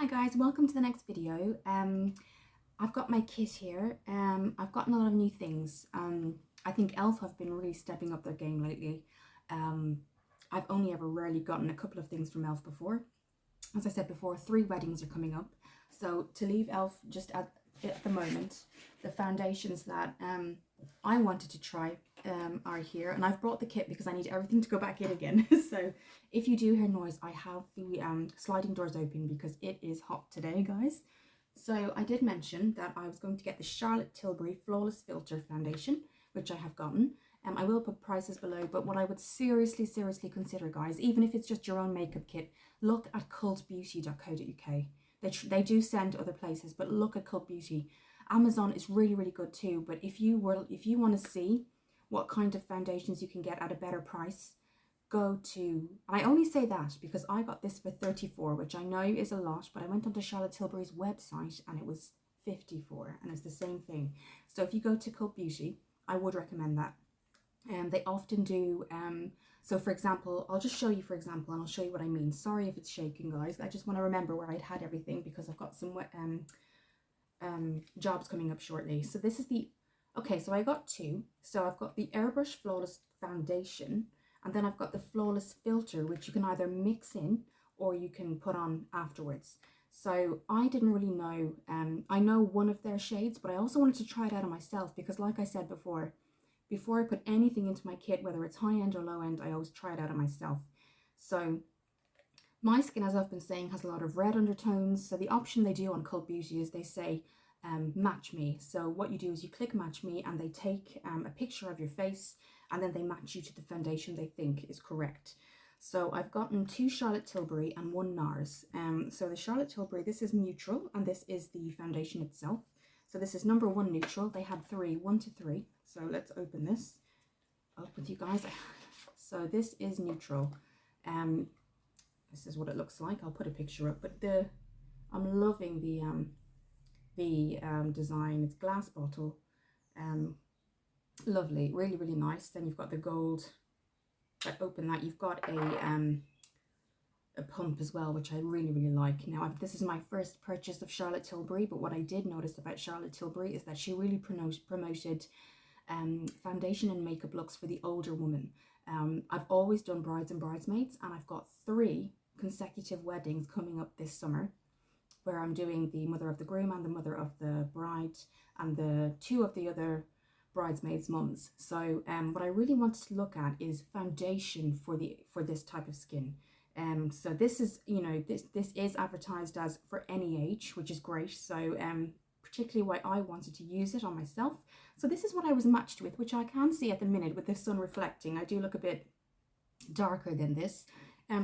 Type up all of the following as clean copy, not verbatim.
Hi guys, welcome to the next video. I've got my kit here. I've gotten a lot of new things. I think E.L.F have been really stepping up their game lately. I've only ever rarely gotten a couple of things from E.L.F before. As I said before, 3 weddings are coming up. So to leave E.L.F just at the moment, the foundations that I wanted to try are here, and I've brought the kit because I need everything to go back in again. So if you do hear noise, I have the sliding doors open because it is hot today, guys. So I did mention that I was going to get the Charlotte Tilbury Flawless Filter Foundation, which I have gotten. I will put prices below, but what I would seriously consider, guys, even if it's just your own makeup kit, look at cultbeauty.co.uk. They do send to other places, but look at Cult Beauty. Amazon is really good too, but if you want to see what kind of foundations you can get at a better price, go to, and I only say that because I got this for 34, which I know is a lot, but I went onto Charlotte Tilbury's website and it was 54, and it's the same thing. So if you go to Cult Beauty, I would recommend that. They often do, so for example, I'll just show you, for example, and I'll show you what I mean. Sorry if it's shaking, guys. I just want to remember where I'd had everything because I've got some jobs coming up shortly. So this is the, okay, so I got 2. So I've got the Airbrush Flawless Foundation, and then I've got the Flawless Filter, which you can either mix in or you can put on afterwards. So I didn't really know, I know one of their shades, but I also wanted to try it out on myself because, like I said before I put anything into my kit, whether it's high end or low end, I always try it out on myself. So my skin, as I've been saying, has a lot of red undertones. So the option they do on Cult Beauty is they say, match me. So what you do is you click match me and they take a picture of your face and then they match you to the foundation they think is correct. So I've gotten 2 Charlotte Tilbury and 1 NARS. So the Charlotte Tilbury, this is neutral and this is the foundation itself. So this is number 1 neutral. They had 3, 1 to 3. So let's open this up with you guys. So this is neutral. This is what it looks like. I'll put a picture up, but I'm loving the design. It's glass bottle, lovely, really nice. Then you've got the gold. I open that, you've got a pump as well, which I really like. Now this is my first purchase of Charlotte Tilbury, but what I did notice about Charlotte Tilbury is that she really promoted foundation and makeup looks for the older woman. I've always done brides and bridesmaids, and I've got 3 consecutive weddings coming up this summer where I'm doing the mother of the groom and the mother of the bride and the 2 of the other bridesmaids' mums. So what I really wanted to look at is foundation for this type of skin. So this is, you know, this is advertised as for any age, which is great. So particularly why I wanted to use it on myself. So this is what I was matched with, which I can see at the minute with the sun reflecting. I do look a bit darker than this.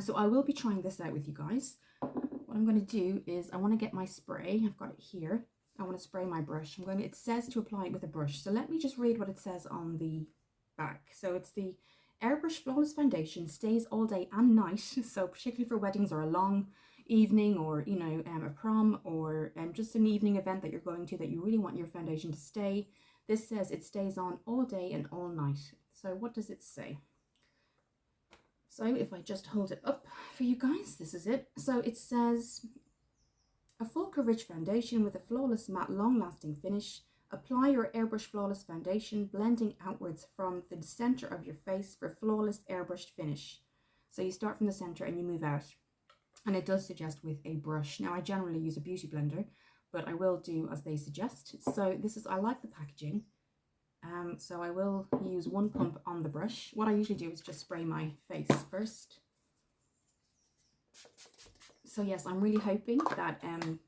So I will be trying this out with you guys. What I'm going to do is I want to get my spray. I've got it here. I want to spray my brush. It says to apply it with a brush. So let me just read what it says on the back. So it's the Airbrush Flawless Foundation, stays all day and night. So particularly for weddings or a long evening, or you know, a prom, or just an evening event that you're going to that you really want your foundation to stay. This says it stays on all day and all night. So what does it say? So if I just hold it up for you guys, this is it. So it says, a full coverage foundation with a flawless matte long-lasting finish. Apply your Airbrush Flawless Foundation, blending outwards from the center of your face for flawless airbrushed finish. So you start from the center and you move out. And it does suggest with a brush. Now I generally use a beauty blender, but I will do as they suggest. So this is, I like the packaging. So I will use 1 pump on the brush. What I usually do is just spray my face first. So yes, I'm really hoping that, and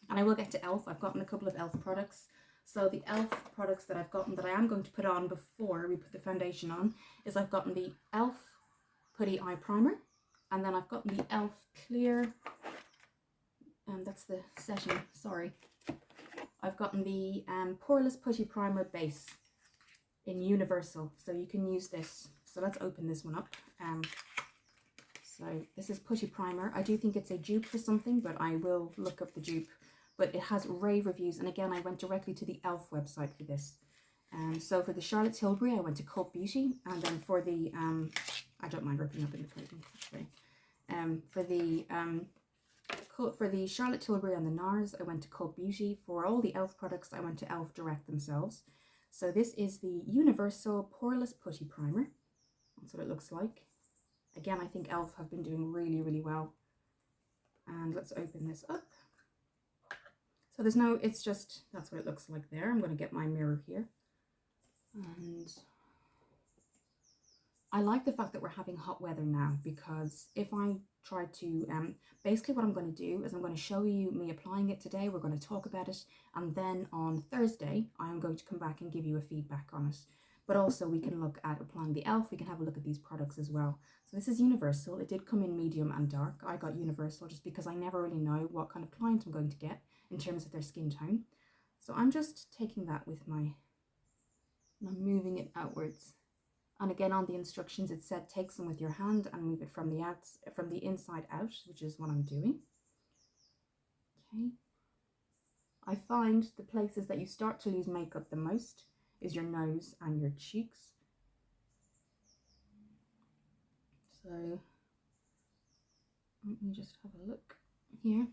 I will get to E.L.F. I've gotten a couple of E.L.F. products. So the E.L.F. products that I've gotten that I am going to put on before we put the foundation on is I've gotten the E.L.F. Putty Eye Primer, and then I've gotten the E.L.F. Clear, and that's the setting, sorry. I've gotten the Poreless Putty Primer Base in Universal, so you can use this. So let's open this one up. So this is Putty Primer. I do think it's a dupe for something, but I will look up the dupe. But it has rave reviews, and again, I went directly to the E.L.F. website for this. So for the Charlotte Tilbury, I went to Cult Beauty, and then for the, I don't mind ripping up in the fragrance, actually. For the for the Charlotte Tilbury and the NARS, I went to Cult Beauty. For all the E.L.F products, I went to E.L.F Direct themselves. So this is the Universal Poreless Putty Primer. That's what it looks like. Again, I think E.L.F have been doing really, really well. And let's open this up. So there's no, it's just, that's what it looks like there. I'm going to get my mirror here. And I like the fact that we're having hot weather now, because if I try to, basically what I'm going to do is I'm going to show you me applying it today. We're going to talk about it. And then on Thursday, I'm going to come back and give you a feedback on it. But also we can look at applying the E.L.F. We can have a look at these products as well. So this is Universal. It did come in medium and dark. I got Universal just because I never really know what kind of client I'm going to get in terms of their skin tone. So I'm just taking that with my, and I'm moving it outwards. And again, on the instructions, it said take some with your hand and move it from the inside out, which is what I'm doing. Okay. I find the places that you start to lose makeup the most is your nose and your cheeks. So let me just have a look here.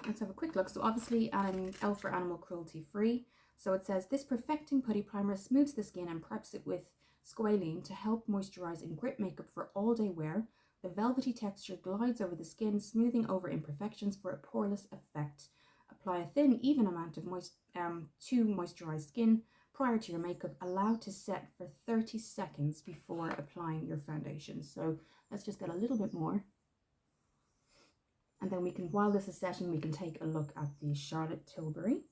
Let's have a quick look. So obviously E.L.F are animal cruelty free. So it says this perfecting putty primer smooths the skin and preps it with squalene to help moisturize and grip makeup for all day wear. The velvety texture glides over the skin, smoothing over imperfections for a poreless effect. Apply a thin, even amount of to moisturized skin prior to your makeup. Allow to set for 30 seconds before applying your foundation. So let's just get a little bit more. And then we can, while this is setting, we can take a look at the Charlotte Tilbury.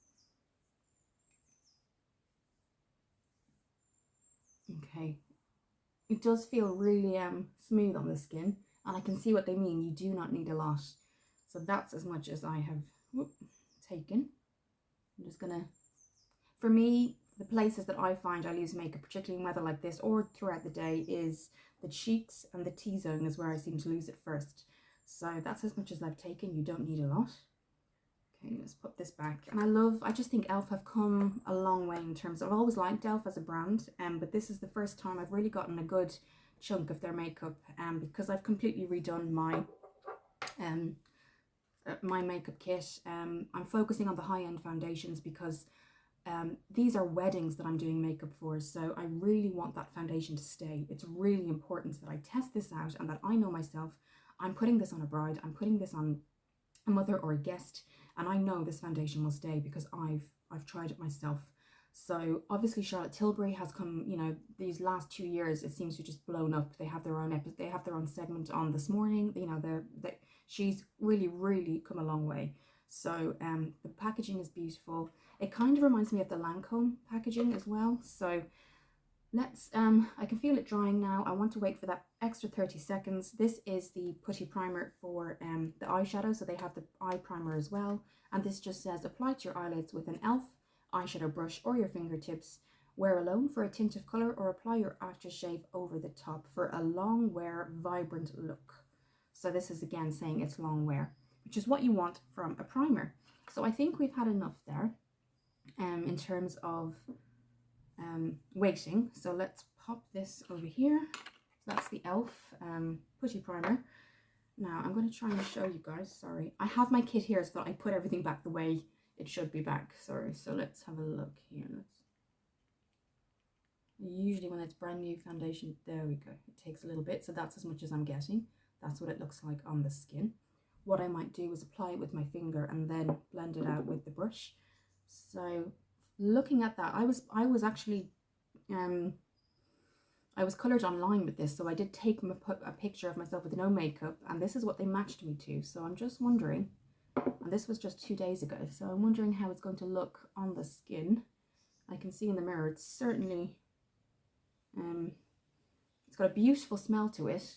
Okay, it does feel really smooth on the skin, and I can see what they mean. You do not need a lot. So that's as much as I have taken. I'm just gonna, for me, the places that I find I lose makeup, particularly in weather like this or throughout the day, is the cheeks and the T-zone is where I seem to lose it first. So that's as much as I've taken. You don't need a lot. Okay, let's put this back. And I just think E.L.F have come a long way in terms of, I've always liked E.L.F as a brand, but this is the first time I've really gotten a good chunk of their makeup, because I've completely redone my my makeup kit. I'm focusing on the high-end foundations because these are weddings that I'm doing makeup for, so I really want that foundation to stay. It's really important that I test this out and that I know myself, I'm putting this on a bride, I'm putting this on a mother or a guest, and I know this foundation will stay because I've tried it myself. So obviously Charlotte Tilbury has come, you know, these last 2 years it seems to just blown up. They have their own segment on This Morning. You know, she's really come a long way. So the packaging is beautiful. It kind of reminds me of the Lancome packaging as well. So let's I can feel it drying now. I want to wait for that extra 30 seconds. This is the putty primer for the eyeshadow, so they have the eye primer as well, and this just says apply to your eyelids with an E.L.F eyeshadow brush or your fingertips. Wear alone for a tint of color, or apply your aftershave over the top for a long wear vibrant look. So this is again saying it's long wear, which is what you want from a primer. So I think we've had enough there in terms of waiting. So let's pop this over here. So that's the E.L.F putty primer. Now I'm going to try and show you guys. Sorry, I have my kit here so that I put everything back the way it should be back. Sorry. So let's have a look here. Usually when it's brand new foundation, there we go, it takes a little bit. So that's as much as I'm getting. That's what it looks like on the skin. What I might do is apply it with my finger and then blend it out with the brush. So looking at that, I was actually I was colored online with this, so I did take a picture of myself with no makeup, and this is what they matched me to. So I'm just wondering, and this was just 2 days ago, so I'm wondering how it's going to look on the skin. I can see in the mirror it's certainly it's got a beautiful smell to it.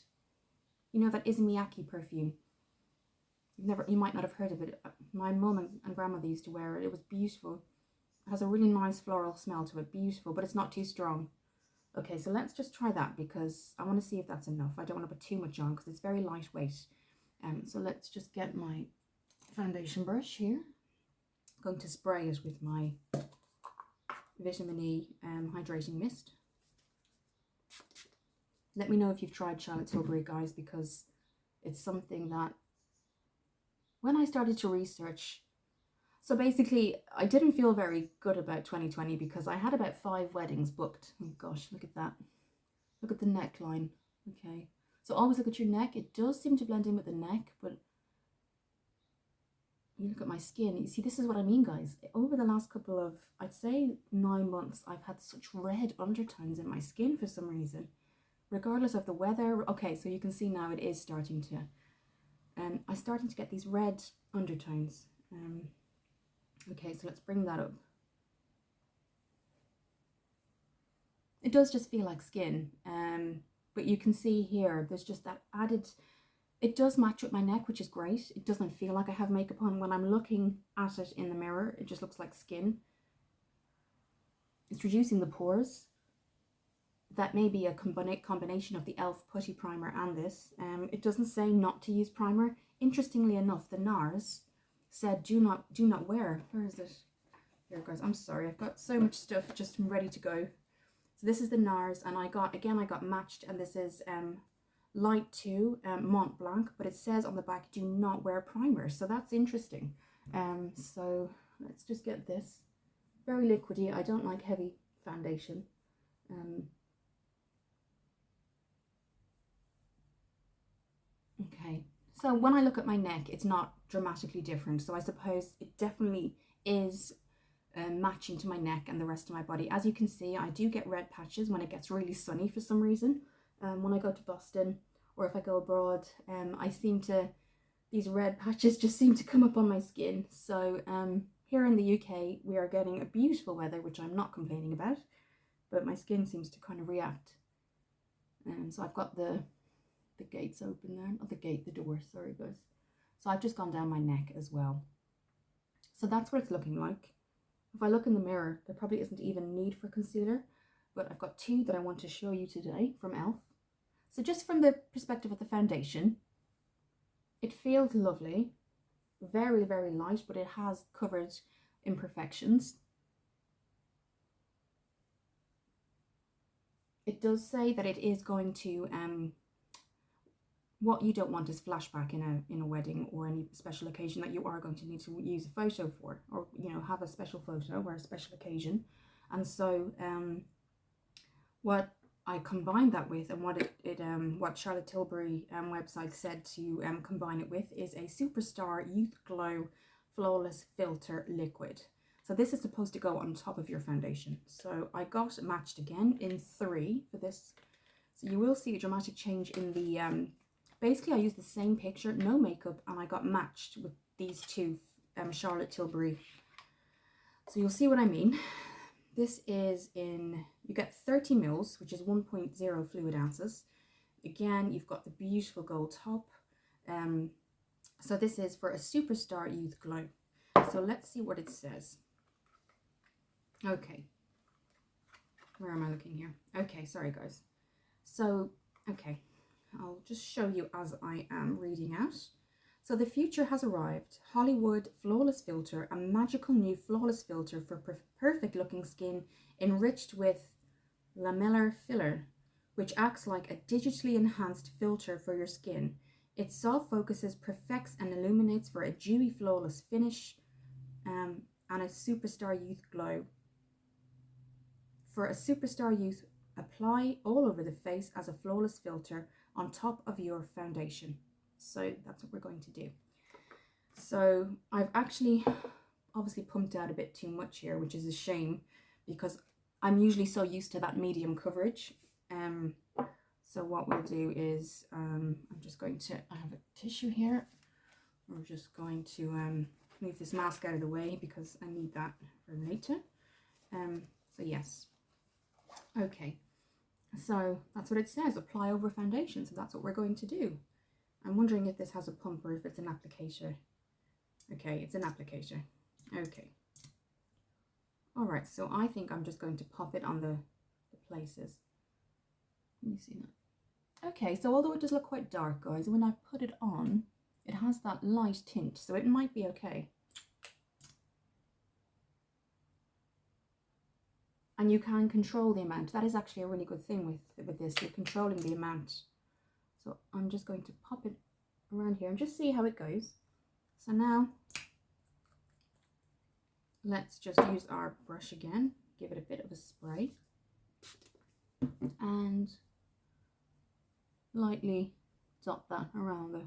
You know that Izumiyaki perfume? You might not have heard of it. My mum and grandmother used to wear it. It was beautiful. It has a really nice floral smell to it. Beautiful, but it's not too strong. Okay, so let's just try that because I want to see if that's enough. I don't want to put too much on because it's very lightweight. So let's just get my foundation brush here. I'm going to spray it with my vitamin E hydrating mist. Let me know if you've tried Charlotte Tilbury, guys, because it's something that when I started to research, so basically I didn't feel very good about 2020 because I had about 5 weddings booked. Oh gosh, look at that. Look at the neckline. Okay. So always look at your neck. It does seem to blend in with the neck, but you look at my skin. You see, this is what I mean, guys. Over the last couple of, I'd say 9 months, I've had such red undertones in my skin for some reason, regardless of the weather. Okay, so you can see now it is starting to, I'm starting to get these red undertones. Okay, so let's bring that up. It does just feel like skin, but you can see here, there's just that added, it does match with my neck, which is great. It doesn't feel like I have makeup on. When I'm looking at it in the mirror, it just looks like skin. It's reducing the pores. That may be a combination of the E.L.F putty primer and this. It doesn't say not to use primer. Interestingly enough, the NARS said do not wear. Where is it? Here it goes. I'm sorry, I've got so much stuff just ready to go. So this is the NARS, and I got matched, and this is light 2 Mont Blanc, but it says on the back do not wear primer, so that's interesting. So let's just get this. Very liquidy. I don't like heavy foundation. Okay, so when I look at my neck, it's not dramatically different, so I suppose it definitely is matching to my neck and the rest of my body. As you can see, I do get red patches when it gets really sunny for some reason. When I go to Boston or if I go abroad, these red patches just seem to come up on my skin. So here in the UK, we are getting a beautiful weather, which I'm not complaining about, but my skin seems to kind of react. So I've got the gates open there, not the door, sorry guys. So I've just gone down my neck as well. So that's what it's looking like. If I look in the mirror, there probably isn't even need for concealer, but I've got 2 that I want to show you today from E.L.F. So just from the perspective of the foundation, it feels lovely, very, very light, but it has covered imperfections. It does say that it is going to, what you don't want is flashback in a wedding or any special occasion that you are going to need to use a photo for, or have a special photo or a special occasion. And so what I combined that with, and what Charlotte Tilbury website said to combine it with, is a Superstar Youth Glow Flawless Filter Liquid. So this is supposed to go on top of your foundation. So I got matched again in 3 for this. So you will see a dramatic change in the, basically I used the same picture, no makeup, and I got matched with these 2 Charlotte Tilbury. So you'll see what I mean. This is you get 30 mils, which is 1.0 fluid ounces. Again, you've got the beautiful gold top. So this is for a Superstar Youth Glow. So let's see what it says. Okay. Where am I looking here? Okay, sorry guys. So, okay. I'll just show you as I am reading out. So the future has arrived. Hollywood Flawless Filter, a magical new flawless filter for perfect looking skin enriched with lamellar filler, which acts like a digitally enhanced filter for your skin. It soft focuses, perfects and illuminates for a dewy flawless finish and a Superstar Youth Glow. For a Superstar Youth, apply all over the face as a flawless filter on top of your foundation. So that's what we're going to do. So I've actually obviously pumped out a bit too much here, which is a shame because I'm usually so used to that medium coverage. So what we'll do is I'm just going to, I have a tissue here. We're just going to move this mask out of the way because I need that for later. So yes. Okay. So that's what it says, apply over foundation. So that's what we're going to do. I'm wondering if this has a pump or if it's an applicator. Okay, it's an applicator. Okay. All right, so I think I'm just going to pop it on the places. Let me see that. Okay, so although it does look quite dark, guys, when I put it on, it has that light tint, so it might be okay. And you can control the amount. That is actually a really good thing with this. You're controlling the amount. So I'm just going to pop it around here and just see how it goes. So now let's just use our brush again, give it a bit of a spray, and lightly dot that around the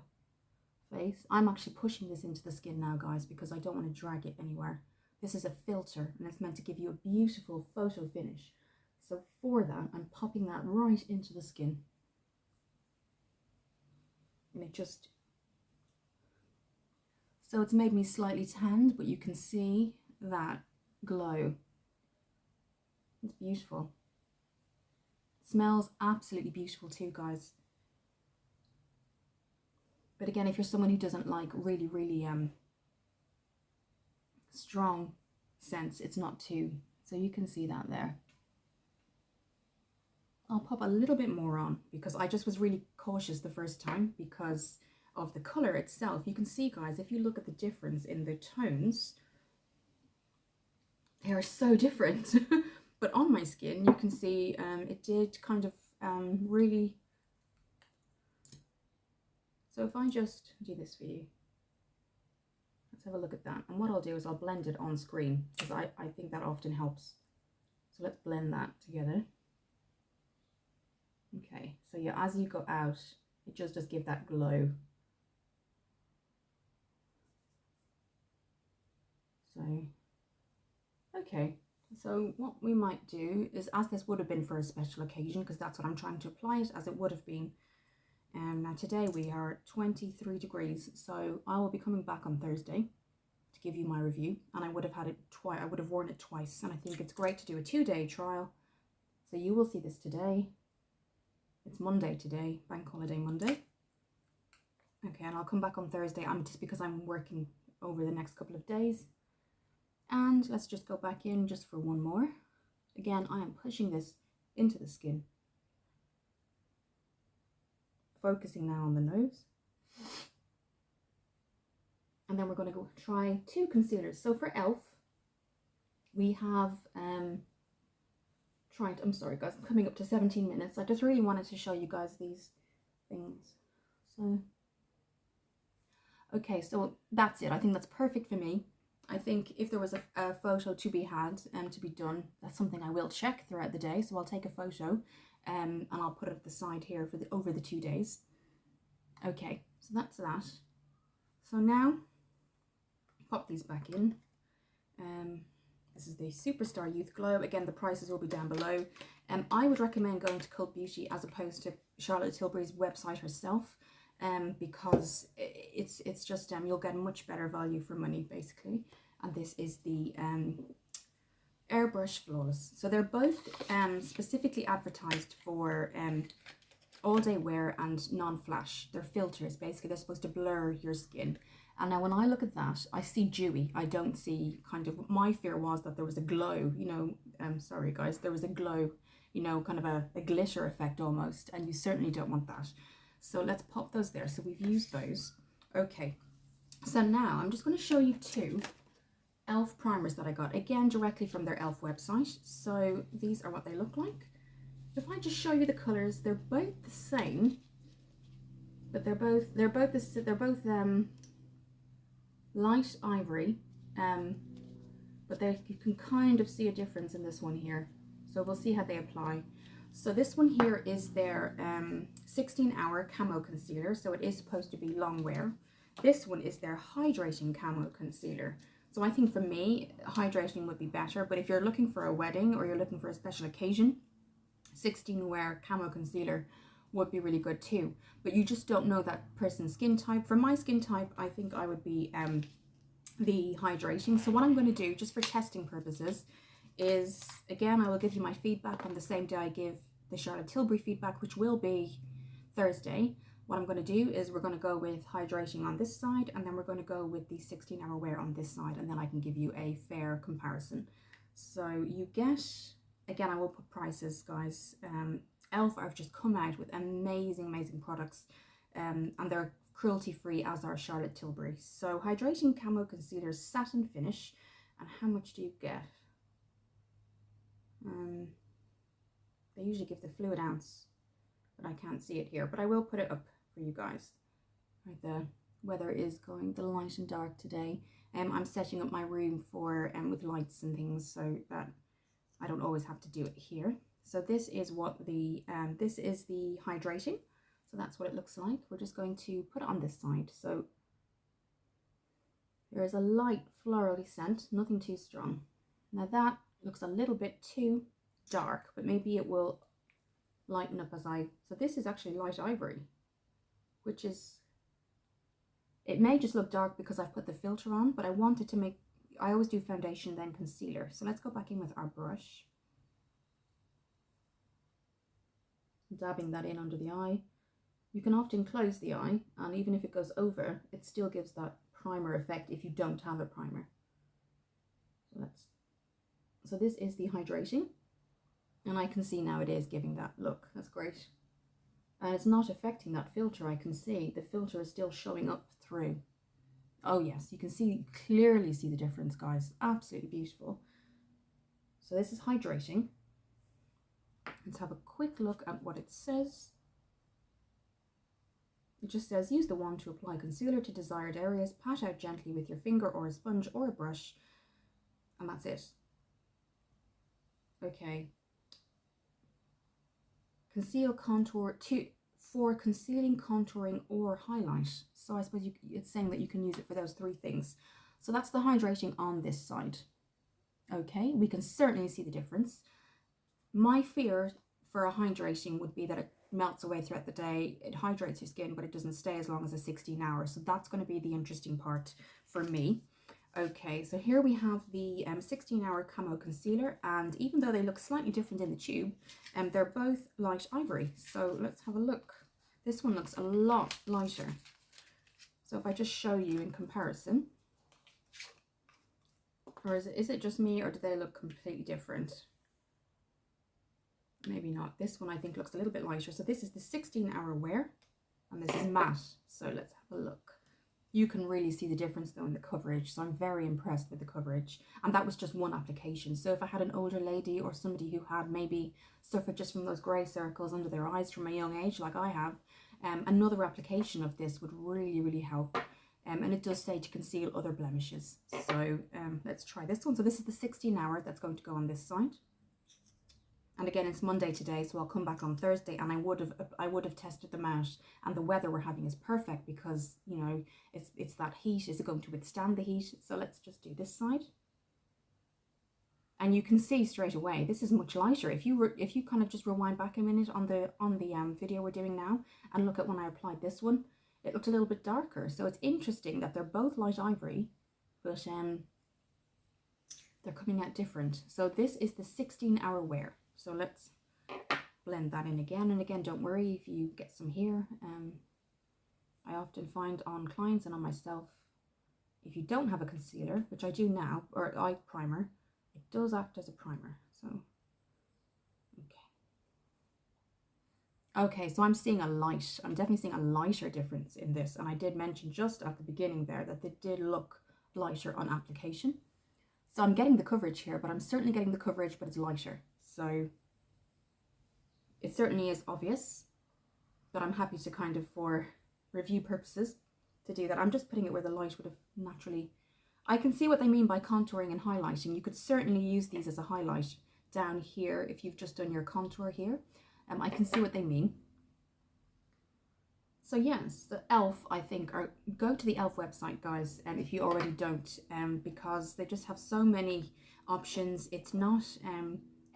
face. I'm actually pushing this into the skin now, guys, because I don't want to drag it anywhere. This is a filter and it's meant to give you a beautiful photo finish. So for that, I'm popping that right into the skin. And it just, so it's made me slightly tanned, but you can see that glow. It's beautiful. It smells absolutely beautiful too, guys. But again, if you're someone who doesn't like really strong scents, it's not too, so you can see that there. I'll pop a little bit more on because I just was really cautious the first time because of the color itself. You can see, guys, if you look at the difference in the tones, they are so different. But on my skin, you can see it did kind of really. So if I just do this for you, let's have a look at that. And what I'll do is I'll blend it on screen because I think that often helps. So let's blend that together. Okay, so yeah, as you go out, it just does give that glow. So, okay, so what we might do is, as this would have been for a special occasion, because that's what I'm trying to apply it as it would have been. Now today we are at 23 degrees, so I will be coming back on Thursday to give you my review, and I would have had it twice. I would have worn it twice, and I think it's great to do a 2-day trial. So you will see this today. It's Monday today, bank holiday Monday. Okay, and I'll come back on Thursday. Just because I'm working over the next couple of days. And let's just go back in just for one more. Again, I am pushing this into the skin. Focusing now on the nose. And then we're going to go try 2 concealers. So for E.L.F, we have I'm sorry guys, I'm coming up to 17 minutes. I just really wanted to show you guys these things. So, okay, so that's it. I think that's perfect for me. I think if there was a photo to be had and to be done, that's something I will check throughout the day. So I'll take a photo and I'll put it at the side here for over the 2 days. Okay, so that's that. So now, pop these back in. This is the Superstar Youth Glow. Again, the prices will be down below. I would recommend going to Cult Beauty as opposed to Charlotte Tilbury's website herself, because it's just you'll get much better value for money basically. And this is the Airbrush Flawless. So they're both specifically advertised for all day wear and non-flash. They're filters basically. They're supposed to blur your skin. And now when I look at that, I see dewy. I don't see kind of, my fear was that there was a glow, you know, sorry guys, there was a glow, you know, kind of a glitter effect almost, and you certainly don't want that. So let's pop those there. So we've used those. Okay, so now I'm just going to show you 2 E.L.F primers that I got, again, directly from their E.L.F website. So these are what they look like. If I just show you the colors, they're both the same, but they're both light ivory, but you can kind of see a difference in this one here. So we'll see how they apply. So this one here is their 16-hour camo concealer, so it is supposed to be long wear. This one is their hydrating camo concealer. So I think for me, hydrating would be better, but if you're looking for a wedding or you're looking for a special occasion, 16-wear camo concealer would be really good too. But you just don't know that person's skin type. For my skin type, I think I would be the hydrating. So what I'm going to do, just for testing purposes, is, again, I will give you my feedback on the same day I give the Charlotte Tilbury feedback, which will be Thursday. What I'm going to do is we're going to go with hydrating on this side, and then we're going to go with the 16-hour wear on this side, and then I can give you a fair comparison. So you get, again, I will put prices, guys. E.L.F have just come out with amazing products, and they're cruelty-free, as are Charlotte Tilbury. So hydrating camo concealer, satin finish, and how much do you get? They usually give the fluid ounce, but I can't see it here, but I will put it up for you guys right there. weather is going the light and dark today. I'm setting up my room for with lights and things so that I don't always have to do it here. So this is what the this is the hydrating. So that's what it looks like. We're just going to put it on this side. So there is a light florally scent, nothing too strong. Now that looks a little bit too dark, but maybe it will lighten up as so this is actually light ivory, which is, it may just look dark because I've put the filter on, but I wanted to make, I always do foundation then concealer. So let's go back in with our brush. Dabbing that in under the eye. You can often close the eye, and even if it goes over, it still gives that primer effect if you don't have a primer. So this is the hydrating, and I can see now it is giving that look. That's great. And it's not affecting that filter. I can see the filter is still showing up through. Oh yes, you can see, clearly see the difference, guys. Absolutely beautiful. So this is hydrating. Let's have a quick look at what it says. It just says, use the wand to apply concealer to desired areas, pat out gently with your finger or a sponge or a brush, and that's it. Okay. Conceal, contour, for concealing, contouring, or highlight. So I suppose it's saying that you can use it for those three things. So that's the hydrating on this side. Okay, we can certainly see the difference. My fear for a hydrating would be that it melts away throughout the day. It hydrates your skin, but it doesn't stay as long as the 16 hours. So that's going to be the interesting part for me. Okay, so here we have the 16-hour camo concealer, and even though they look slightly different in the tube, they're both light ivory. So let's have a look. This one looks a lot lighter. So if I just show you in comparison, or is it just me, or do they look completely different? Maybe not. This one I think looks a little bit lighter. So this is the 16-hour wear, and this is matte. So let's have a look. You can really see the difference though in the coverage. So I'm very impressed with the coverage. And that was just one application. So if I had an older lady or somebody who had maybe suffered just from those grey circles under their eyes from a young age, like I have, another application of this would really, really help. And it does say to conceal other blemishes. So let's try this one. So this is the 16-hour that's going to go on this side. And again, it's Monday today, so I'll come back on Thursday, and I would have tested them out. And the weather we're having is perfect because, you know, it's that heat. Is it going to withstand the heat? So let's just do this side. And you can see straight away this is much lighter. If you kind of just rewind back a minute on the video we're doing now and look at when I applied this one, it looked a little bit darker. So it's interesting that they're both light ivory, but they're coming out different. So this is the 16-hour wear. So let's blend that in again. And again, don't worry if you get some here. I often find on clients and on myself, if you don't have a concealer, which I do now, or eye primer, it does act as a primer. So, okay, so I'm seeing I'm definitely seeing a lighter difference in this. And I did mention just at the beginning there that they did look lighter on application. So I'm getting the coverage here, but I'm certainly getting the coverage, but it's lighter. So it certainly is obvious, but I'm happy to kind of, for review purposes, to do that. I'm just putting it where the light would have naturally. I can see what they mean by contouring and highlighting. You could certainly use these as a highlight down here if you've just done your contour here. I can see what they mean. So yes, the E.L.F, I think, go to the E.L.F website, guys, if you already don't, because they just have so many options. It's not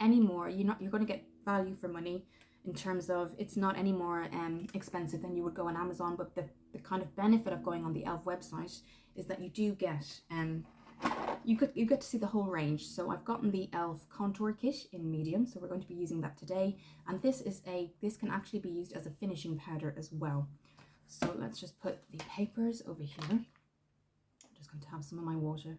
anymore. You're going to get value for money in terms of it's not any more expensive than you would go on Amazon. But the kind of benefit of going on the E.L.F website is that you do get you get to see the whole range. So I've gotten the E.L.F contour kit in medium, so we're going to be using that today. And this can actually be used as a finishing powder as well. So let's just put the papers over here. I'm just going to have some of my water.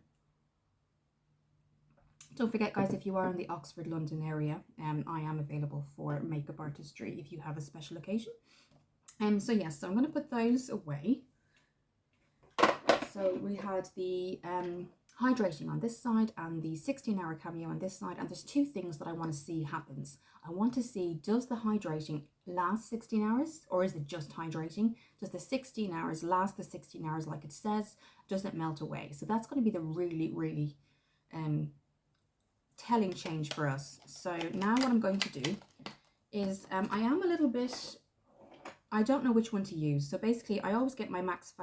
Don't forget, guys, if you are in the Oxford, London area, I am available for makeup artistry if you have a special occasion. So yes, so I'm going to put those away. So we had the hydrating on this side and the 16-hour cameo on this side, and there's two things that I want to see happens. I want to see, does the hydrating last 16 hours, or is it just hydrating? Does the 16 hours last the 16 hours like it says? Does it melt away? So that's going to be the really telling change for us. So now what I'm going to do is I am a little bit, I don't know which one to use. So basically I always get my Max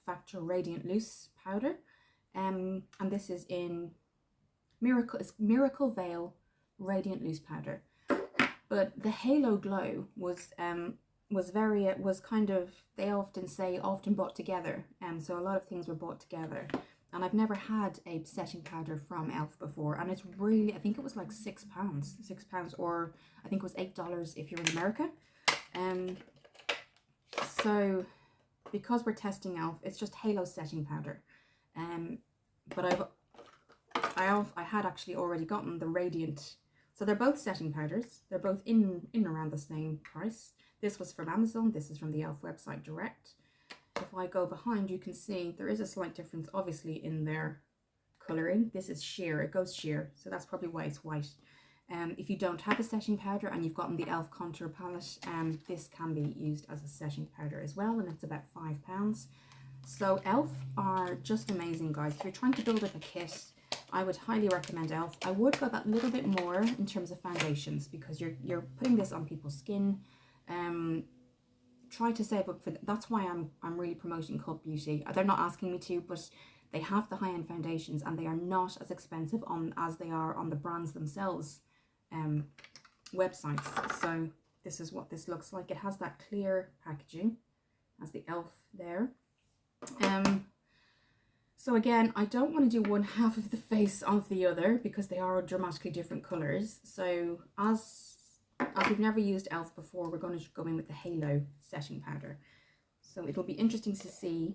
Factor Radiant Loose powder, and this is in Miracle Veil Radiant Loose powder. But the Halo Glow was kind of, they often bought together, and so a lot of things were bought together. And I've never had a setting powder from E.L.F before, and it's really, I think it was like £6, or I think it was $8 if you're in America. So because we're testing E.L.F, it's just Halo setting powder. But I had actually already gotten the Radiant. So they're both setting powders. They're both in around the same price. This was from Amazon. This is from the E.L.F website direct. If I go behind, you can see there is a slight difference, obviously, in their colouring. This is sheer. It goes sheer. So that's probably why it's white. If you don't have a setting powder and you've gotten the E.L.F contour palette, this can be used as a setting powder as well. And it's about £5. So E.L.F are just amazing, guys. If you're trying to build up a kit, I would highly recommend E.L.F. I would go that little bit more in terms of foundations, because you're putting this on people's skin. Try to save up for that's why I'm really promoting Cult Beauty. They're not asking me to, but they have the high-end foundations, and they are not as expensive as they are on the brands themselves websites. So this is what this looks like. It has that clear packaging, has the E.L.F there. So again, I don't want to do one half of the face of the other because they are dramatically different colours. So as we've never used E.L.F before, we're going to go in with the Halo setting powder. So it'll be interesting to see.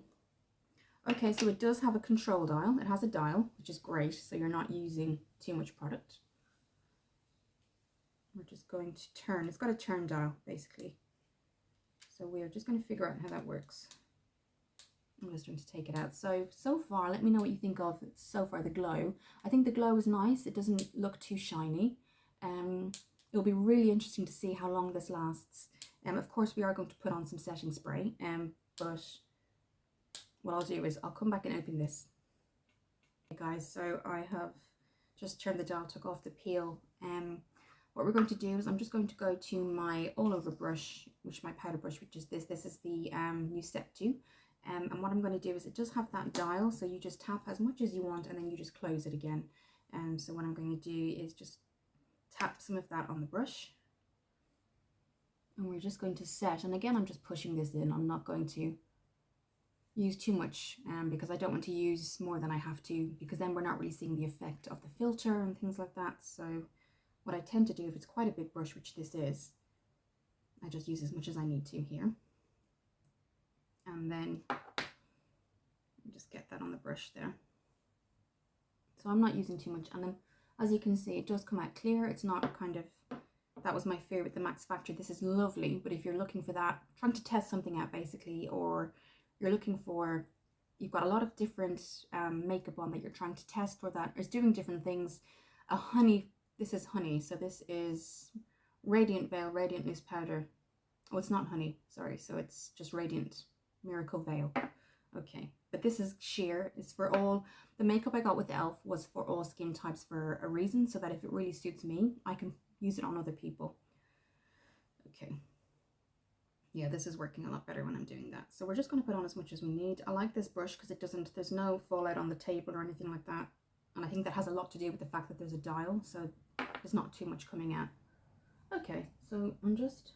Okay, so it does have a control dial. It has a dial, which is great, so you're not using too much product. We're just going to turn. It's got a turn dial, basically. So we're just going to figure out how that works. I'm just going to take it out. So far, let me know what you think of so far the glow. I think the glow is nice. It doesn't look too shiny. It'll be really interesting to see how long this lasts. Of course, we are going to put on some setting spray. But what I'll do is I'll come back and open this. Okay, guys, so I have just turned the dial, took off the peel. What we're going to do is I'm just going to go to my all over brush, my powder brush, which is this. This is the new Step 2. And what I'm going to do is it does have that dial, so you just tap as much as you want and then you just close it again. So what I'm going to do is just tap some of that on the brush, and we're just going to set. And again, I'm just pushing this in. I'm not going to use too much because I don't want to use more than I have to, because then we're not really seeing the effect of the filter and things like that. So what I tend to do, if it's quite a big brush, which this is, I just use as much as I need to here. And then just get that on the brush there. So I'm not using too much. And then as you can see, it does come out clear. It's not kind of, that was my fear with the Max Factor. This is lovely, but if you're looking for that, trying to test something out basically, or you're looking for, you've got a lot of different makeup on that you're trying to test, or that is doing different things. This is honey. So this is Radiant Veil, Radiant Loose Powder. Oh, it's not honey, sorry. So it's just Radiant Miracle Veil. Okay, but this is sheer. It's for all, the makeup I got with E.L.F was for all skin types for a reason, so that if it really suits me, I can use it on other people. Okay. Yeah, this is working a lot better when I'm doing that. So we're just going to put on as much as we need. I like this brush because it doesn't, there's no fallout on the table or anything like that. And I think that has a lot to do with the fact that there's a dial, so there's not too much coming out. Okay, so I'm just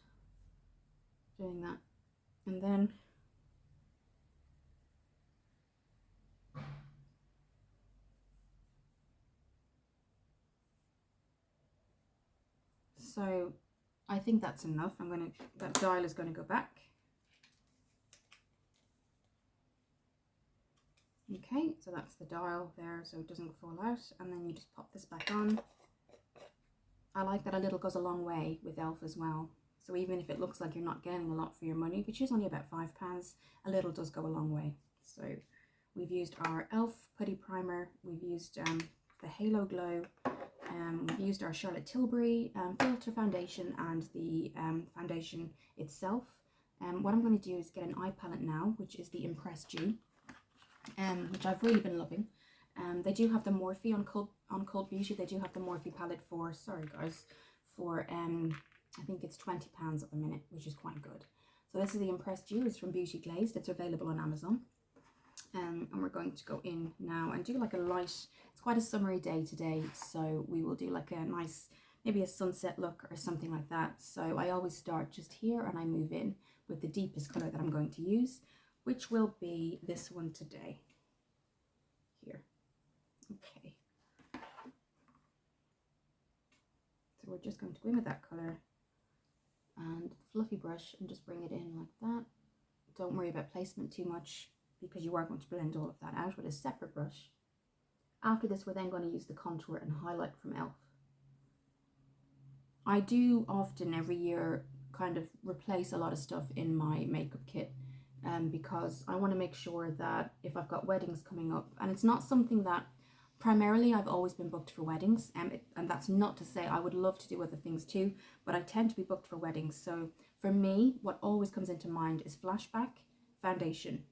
doing that. And then so I think that's enough. That dial is going to go back. Okay, so that's the dial there, so it doesn't fall out. And then you just pop this back on. I like that a little goes a long way with E.L.F as well. So even if it looks like you're not getting a lot for your money, which is only about £5, a little does go a long way. So we've used our E.L.F putty primer. We've used the Halo Glow. We've used our Charlotte Tilbury Filter Foundation and the foundation itself. What I'm going to do is get an eye palette now, which is the Impress Dew, which I've really been loving. They do have the Morphe on Cult Beauty. They do have the Morphe palette for, sorry guys, for I think it's £20 at the minute, which is quite good. So this is the Impress Dew. It's from Beauty Glazed. It's available on Amazon. And we're going to go in now and do like a light, it's quite a summery day today, so we will do like a nice, maybe a sunset look or something like that. So I always start just here and I move in with the deepest color that I'm going to use, which will be this one today. Here. Okay. So we're just going to go in with that color and fluffy brush and just bring it in like that. Don't worry about placement too much, because you are going to blend all of that out with a separate brush. After this, we're then going to use the contour and highlight from E.L.F. I do often every year kind of replace a lot of stuff in my makeup kit because I want to make sure that if I've got weddings coming up, and it's not something that primarily I've always been booked for weddings, and that's not to say I would love to do other things too, but I tend to be booked for weddings. So for me, what always comes into mind is flashback, foundation,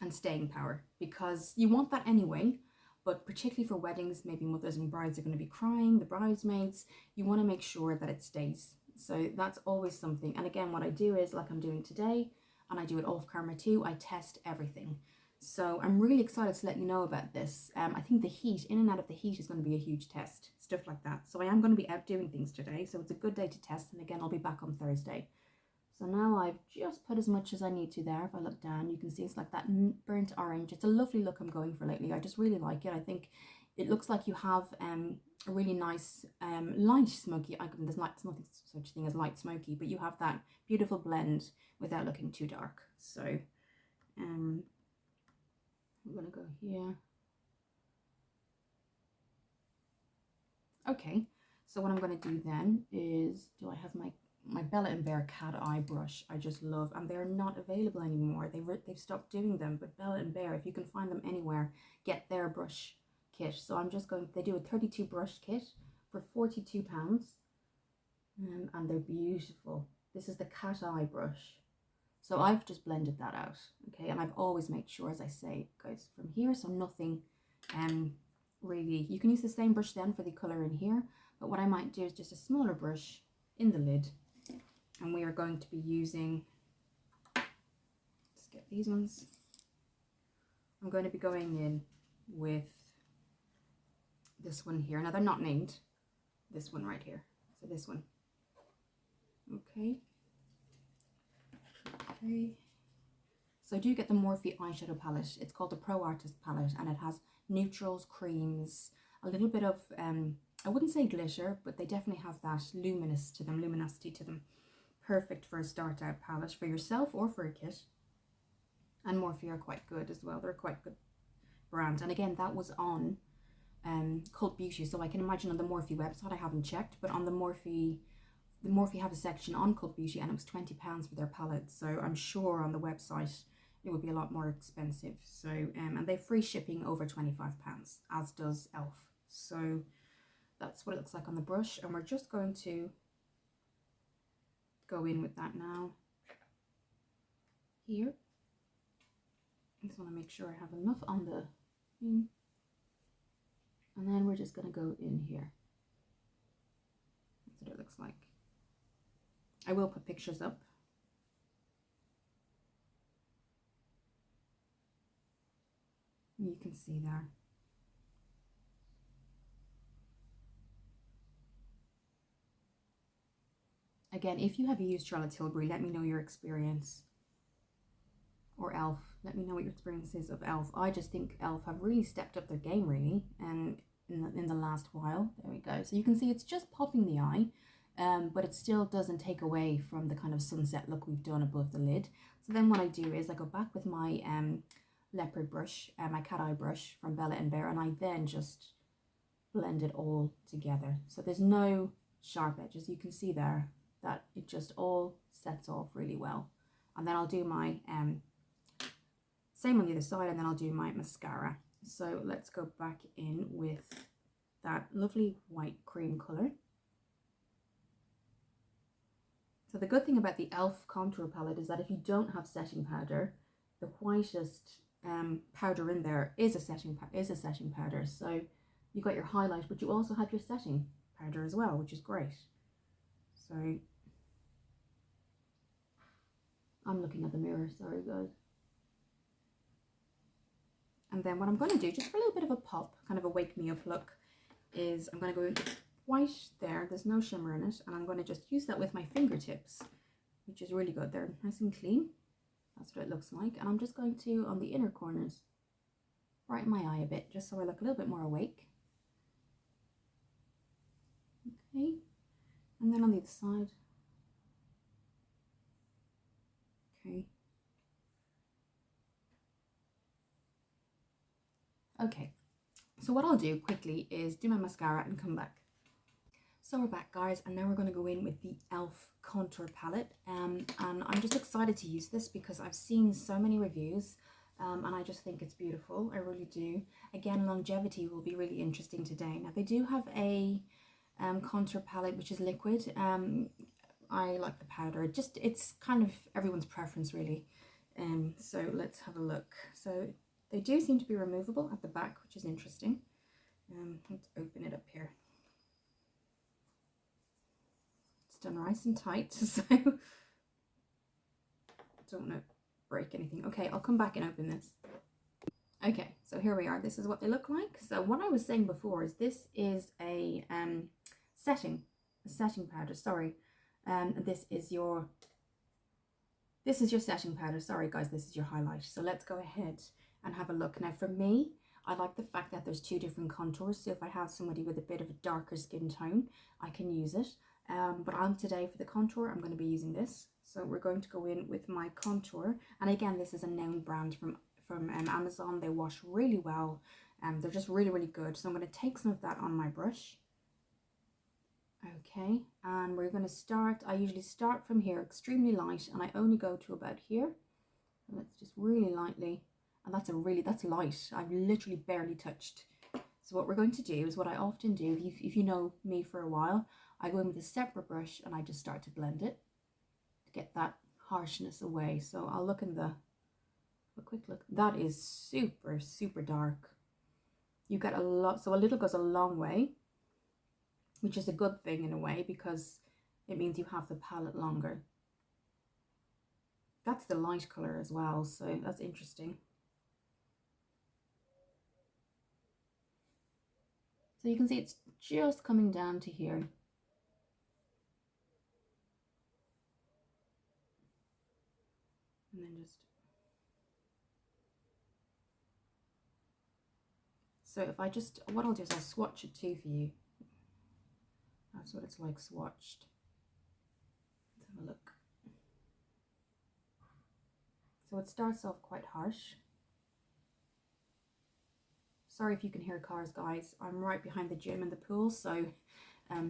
and staying power, because you want that anyway, but particularly for weddings, maybe mothers and brides are going to be crying, the bridesmaids, you want to make sure that it stays. So that's always something. And again, what I do is, like I'm doing today, and I do it off camera too, I test everything. So I'm really excited to let you know about this. I think the heat, in and out of the heat, is going to be a huge test, stuff like that. So I am going to be out doing things today, so it's a good day to test, and again, I'll be back on Thursday. So now I've just put as much as I need to there. If I look down, you can see it's like that burnt orange. It's a lovely look I'm going for lately. I just really like it. I think it looks like you have a really nice light smoky. There's nothing such thing as light smoky, but you have that beautiful blend without looking too dark. So I'm going to go here. Okay, so what I'm going to do then is, do I have my Bella & Bear cat eye brush? I just love, and they're not available anymore. They've stopped doing them, but Bella & Bear, if you can find them anywhere, get their brush kit. So I'm just going, they do a 32 brush kit for £42, and they're beautiful. This is the cat eye brush. So I've just blended that out, okay, and I've always made sure, as I say, guys, from here, so nothing really, you can use the same brush then for the color in here, but what I might do is just a smaller brush in the lid. And we are going to be using, let's get these ones. I'm going to be going in with this one here. Now they're not named, this one right here. So this one. Okay. Okay. So I do get the Morphe eyeshadow palette. It's called the Pro Artist palette, and it has neutrals, creams, a little bit of, I wouldn't say glitter, but they definitely have that luminosity to them. Perfect for a start out palette for yourself or for a kit. And Morphe are quite good as well. They're a quite good brand. And again, that was on Cult Beauty. So I can imagine on the Morphe website, I haven't checked, but on the Morphe have a section on Cult Beauty, and it was £20 for their palette. So I'm sure on the website it would be a lot more expensive. So and they're free shipping over £25, as does E.L.F. So that's what it looks like on the brush, and we're just going to go in with that now. Here. I just want to make sure I have enough on the thing. And then we're just going to go in here. That's what it looks like. I will put pictures up. You can see there. Again, if you have used Charlotte Tilbury, let me know your experience. Or E.L.F. Let me know what your experience is of E.L.F. I just think E.L.F. have really stepped up their game, really, and in the last while. There we go. So you can see it's just popping the eye, but it still doesn't take away from the kind of sunset look we've done above the lid. So then what I do is I go back with my leopard brush, my cat eye brush from Bella & Bear, and I then just blend it all together. So there's no sharp edges. You can see there that it just all sets off really well. And then I'll do my same on the other side, and then I'll do my mascara. So let's go back in with that lovely white cream colour. So the good thing about the E.L.F contour palette is that if you don't have setting powder, the whitest powder in there is a setting powder. So you got your highlight, but you also have your setting powder as well, which is great. So I'm looking at the mirror, sorry guys. And then what I'm going to do, just for a little bit of a pop, kind of a wake me up look, is I'm going to go into white there. There's no shimmer in it. And I'm going to just use that with my fingertips, which is really good. They're nice and clean. That's what it looks like. And I'm just going to, on the inner corners, brighten my eye a bit, just so I look a little bit more awake. Okay. And then on the other side. Okay. Okay. So what I'll do quickly is do my mascara and come back. So we're back, guys, and now we're going to go in with the E.L.F contour palette, and I'm just excited to use this because I've seen so many reviews, and I just think it's beautiful. I really do. Again, longevity will be really interesting today. Now they do have a contour palette which is liquid. I like the powder. It's kind of everyone's preference really. So let's have a look. So they do seem to be removable at the back, which is interesting. Let's open it up here. Done nice and tight, so don't want to break anything. Okay, I'll come back and open this. Okay, so here we are. This is what they look like. So what I was saying before is this is a setting powder. Sorry, this is your setting powder. Sorry guys, this is your highlight. So let's go ahead and have a look. Now for me, I like the fact that there's two different contours. So if I have somebody with a bit of a darker skin tone, I can use it. But today for the contour, I'm going to be using this. So we're going to go in with my contour. And again, this is a known brand from Amazon. They wash really well. They're just really, really good. So I'm going to take some of that on my brush. Okay, and we're going to start. I usually start from here, extremely light, and I only go to about here. And let's just really lightly, and that's light. I've literally barely touched. So what we're going to do is what I often do, if you know me for a while, I go in with a separate brush and I just start to blend it to get that harshness away. So I'll look in a quick look. That is super, super dark. You get a lot, so a little goes a long way, which is a good thing in a way because it means you have the palette longer. That's the light color as well, so that's interesting. So you can see it's just coming down to here. And then just, so if I just, what I'll do is I'll swatch it too for you. That's what it's like swatched. Let's have a look. So it starts off quite harsh. Sorry if you can hear cars, guys. I'm right behind the gym and the pool, so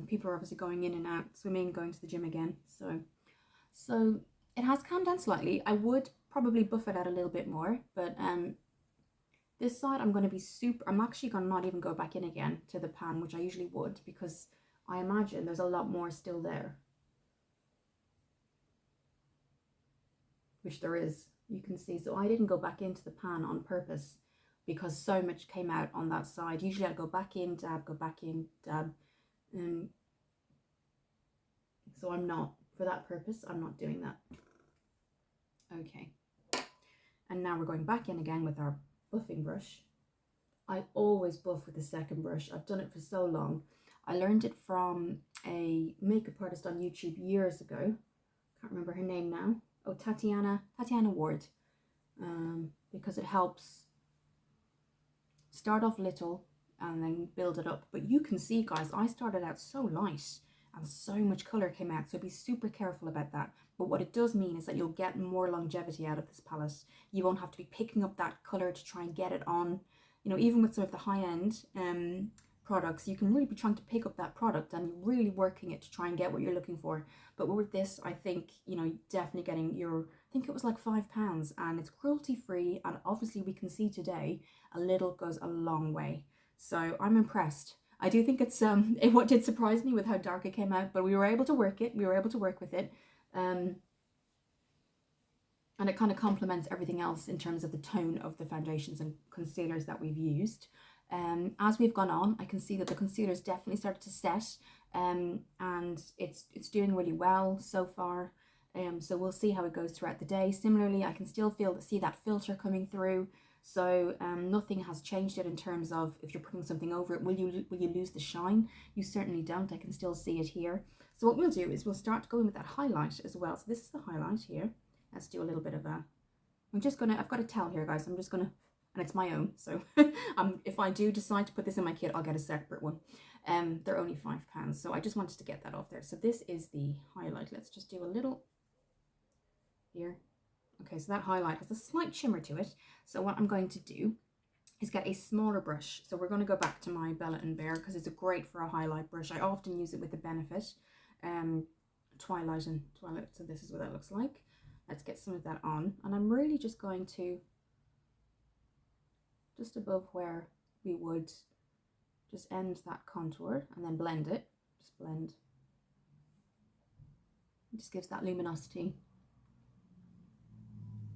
people are obviously going in and out, swimming, going to the gym again. So it has calmed down slightly. I would probably buff it out a little bit more, but this side I'm going to be I'm actually going to not even go back in again to the pan, which I usually would, because I imagine there's a lot more still there. Which there is, you can see. So I didn't go back into the pan on purpose because so much came out on that side. Usually I'd go back in, dab, go back in, dab. So I'm not, for that purpose, I'm not doing that. Okay. And now we're going back in again with our buffing brush. I always buff with the second brush. I've done it for so long. I learned it from a makeup artist on YouTube years ago. Can't remember her name now. Oh, Tatiana Ward. Because it helps start off little and then build it up. But you can see, guys, I started out so light and so much color came out, so be super careful about that. But what it does mean is that you'll get more longevity out of this palette. You won't have to be picking up that color to try and get it on, you know, even with some of the high-end products, you can really be trying to pick up that product and you're really working it to try and get what you're looking for. But with this, I think, you know, definitely getting your, I think it was like £5, and it's cruelty free, and obviously we can see today a little goes a long way. So I'm impressed. I do think it's what did surprise me with how dark it came out, but we were able to work it. We were able to work with it. And it kind of complements everything else in terms of the tone of the foundations and concealers that we've used. As we've gone on, I can see that the concealer's definitely started to set, and it's doing really well so far. So we'll see how it goes throughout the day. Similarly, I can still see that filter coming through. So nothing has changed it in terms of if you're putting something over it, will you lose the shine? You certainly don't. I can still see it here. So what we'll do is we'll start going with that highlight as well. So this is the highlight here. Let's do a little bit of a, I've got a towel here, guys. I'm just gonna, and it's my own. So if I do decide to put this in my kit, I'll get a separate one. They're only £5. So I just wanted to get that off there. So this is the highlight. Let's just do a little here. Okay, so that highlight has a slight shimmer to it. So what I'm going to do is get a smaller brush. So we're going to go back to my Bella & Bear because it's great for a highlight brush. I often use it with the Benefit Twilight. So this is what that looks like. Let's get some of that on, and I'm really just going to, just above where we would just end that contour and then blend it. Just blend. It just gives that luminosity.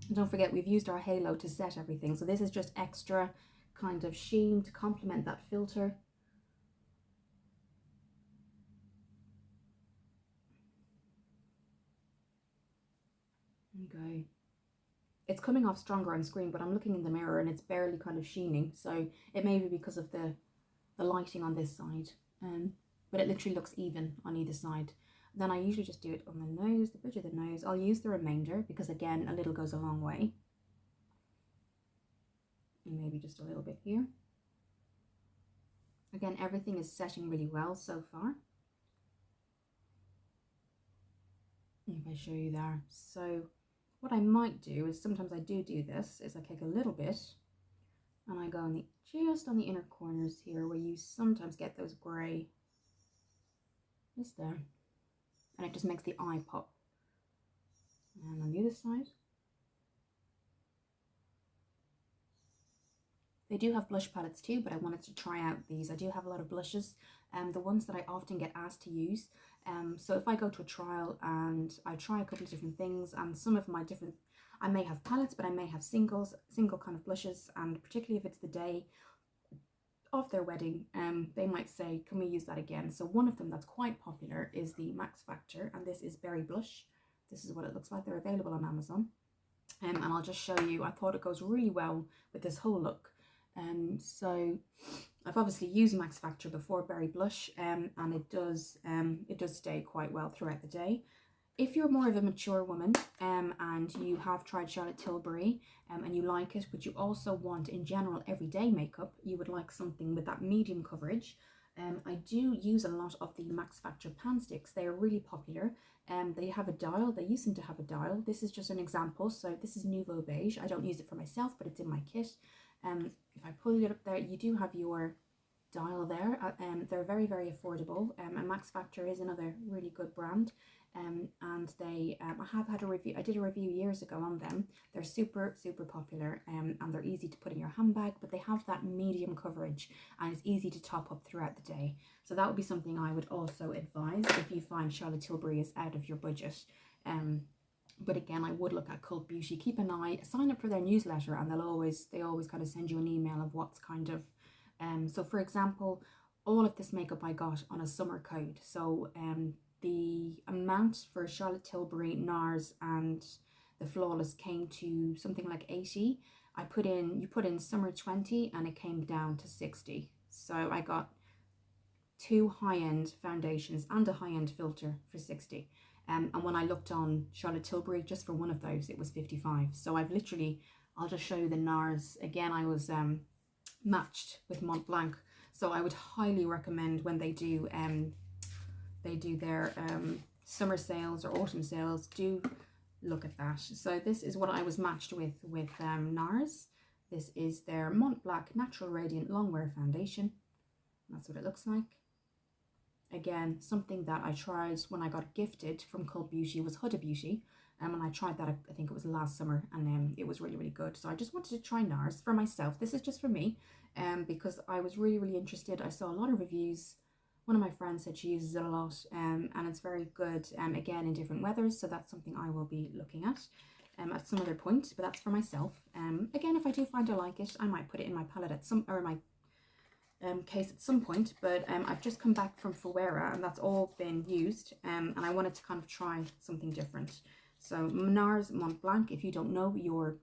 And don't forget, we've used our halo to set everything, so this is just extra kind of sheen to complement that filter. Okay. It's coming off stronger on screen, but I'm looking in the mirror and it's barely kind of sheening, so it may be because of the lighting on this side, but it literally looks even on either side. Then I usually just do it on the nose, the bridge of the nose. I'll use the remainder because again, a little goes a long way. And maybe just a little bit here. Again, everything is setting really well so far. If I show you there. So what I might do is, sometimes I do this, is I take a little bit and I go on just on the inner corners here where you sometimes get those grey, just there, and it just makes the eye pop. And on the other side, they do have blush palettes too, but I wanted to try out these. I do have a lot of blushes, the ones that I often get asked to use. So if I go to a trial and I try a couple of different things, and some of my different, I may have palettes, but I may have single kind of blushes, and particularly if it's the day of their wedding, they might say, can we use that again? So one of them that's quite popular is the Max Factor, and this is Berry Blush. This is what it looks like. They're available on Amazon. And I'll just show you, I thought it goes really well with this whole look. So I've obviously used Max Factor before Berry Blush, and it does stay quite well throughout the day. If you're more of a mature woman and you have tried Charlotte Tilbury and you like it, but you also want in general everyday makeup, you would like something with that medium coverage, I do use a lot of the Max Factor pan sticks. They are really popular. They have a dial. They used to have a dial. This is just an example. So this is Nouveau Beige. I don't use it for myself, but it's in my kit. If I pull it up there, you do have your dial there. They're very, very affordable. And Max Factor is another really good brand. And they, I have had a review. I did a review years ago on them. They're super, super popular, and they're easy to put in your handbag, but they have that medium coverage and it's easy to top up throughout the day. So that would be something I would also advise if you find Charlotte Tilbury is out of your budget. But again, I would look at Cult Beauty. Keep an eye, sign up for their newsletter, and they always kind of send you an email of what's kind of, so for example, all of this makeup I got on a summer code. So the amount for Charlotte Tilbury, NARS and the Flawless came to something like 80. You put in summer 20 and it came down to 60. So I got 2 high-end foundations and a high-end filter for 60. And when I looked on Charlotte Tilbury, just for one of those, it was 55. So I'll just show you the NARS. Again, I was matched with Mont Blanc. So I would highly recommend when they do their summer sales or autumn sales, do look at that. So this is what I was matched with NARS. This is their Mont Blanc Natural Radiant Longwear Foundation. That's what it looks like. Again, something that I tried when I got gifted from Cult Beauty was Huda Beauty. And I tried that, I think it was last summer, and it was really, really good. So I just wanted to try NARS for myself. This is just for me, because I was really, really interested. I saw a lot of reviews. One of my friends said she uses it a lot, and it's very good, again, in different weathers. So that's something I will be looking at some other point, but that's for myself. Again, if I do find I like it, I might put it in my palette at some, or my case at some point. But I've just come back from Fuera, and that's all been used, and I wanted to kind of try something different. So NARS Mont Blanc, if you don't know your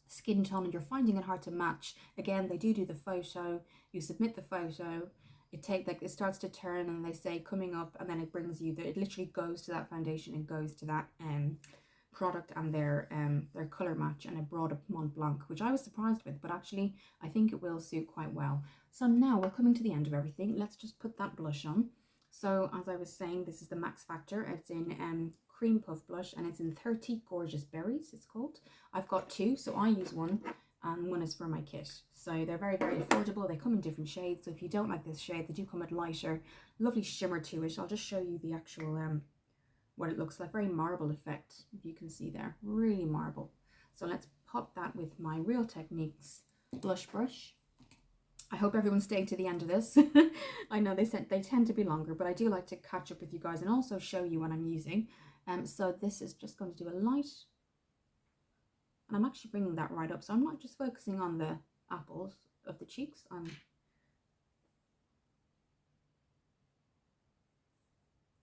skin tone and you're finding it hard to match, again, they do the photo. You submit the photo, it starts to turn, and they say coming up, and then it brings you it literally goes to that foundation and goes to that product and their color match, and it brought up Mont Blanc, which I was surprised with, but actually I think it will suit quite well. So now we're coming to the end of everything. Let's just put that blush on. So as I was saying, this is the Max Factor. It's in Cream Puff Blush, and it's in 30 Gorgeous Berries, it's called. I've got two, so I use one, and one is for my kit. So they're very, very affordable. They come in different shades, so if you don't like this shade, they do come at lighter, lovely shimmer to it. I'll just show you the actual what it looks like. Very marble effect, if you can see there, really marble. So let's pop that with my Real Techniques blush brush. I hope everyone's staying to the end of this. I know they tend to be longer, but I do like to catch up with you guys and also show you what I'm using. So this is just going to do a light, and I'm actually bringing that right up, so I'm not just focusing on the apples of the cheeks.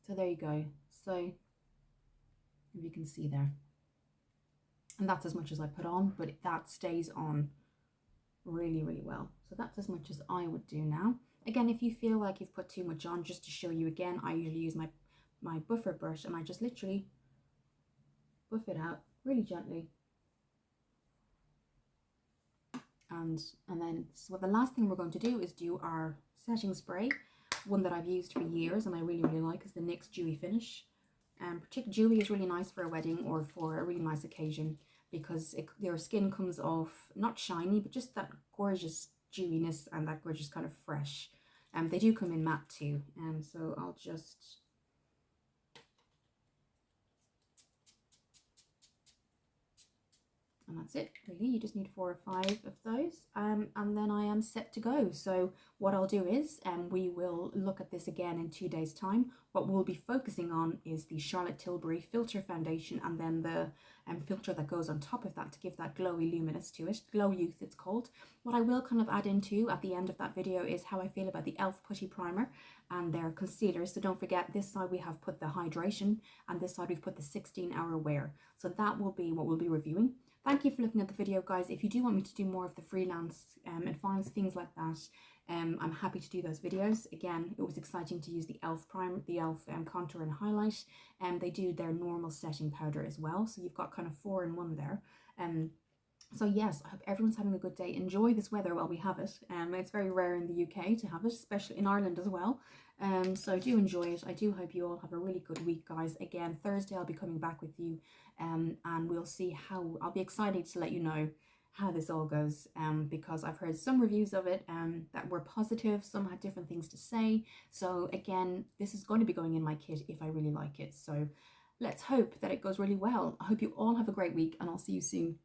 So there you go. So if you can see there, and that's as much as I put on, but that stays on really, really well. So that's as much as I would do now. Again, if you feel like you've put too much on, just to show you again, I usually use my buffer brush, and I just literally buff it out really gently. And then, so the last thing we're going to do is do our setting spray. One that I've used for years and I really, really like is the NYX Dewy Finish. Dewy is really nice for a wedding or for a really nice occasion, because your skin comes off not shiny, but just that gorgeous dewiness and that gorgeous kind of fresh. They do come in matte too, so I'll just and that's it really. You just need 4 or 5 of those, and then I am set to go. So what I'll do is we will look at this again in 2 days time. What we'll be focusing on is the Charlotte Tilbury Filter Foundation, and then the filter that goes on top of that to give that glowy luminous to it. Glow Youth it's called. What I will kind of add into at the end of that video is how I feel about the E.L.F Putty Primer and their concealers. So don't forget, this side we have put the hydration, and this side we've put the 16-hour wear. So that will be what we'll be reviewing. Thank you for looking at the video, guys. If you do want me to do more of the freelance advice, things like that, I'm happy to do those videos. Again, it was exciting to use the E.L.F primer, the E.L.F contour and highlight, and they do their normal setting powder as well. So you've got kind of 4 in 1 there. So yes, I hope everyone's having a good day. Enjoy this weather while we have it. It's very rare in the UK to have it, especially in Ireland as well. So do enjoy it. I do hope you all have a really good week, guys. Again, Thursday I'll be coming back with you, and we'll see how. I'll be excited to let you know how this all goes, because I've heard some reviews of it that were positive. Some had different things to say. So again, this is going to be going in my kit if I really like it. So let's hope that it goes really well. I hope you all have a great week, and I'll see you soon.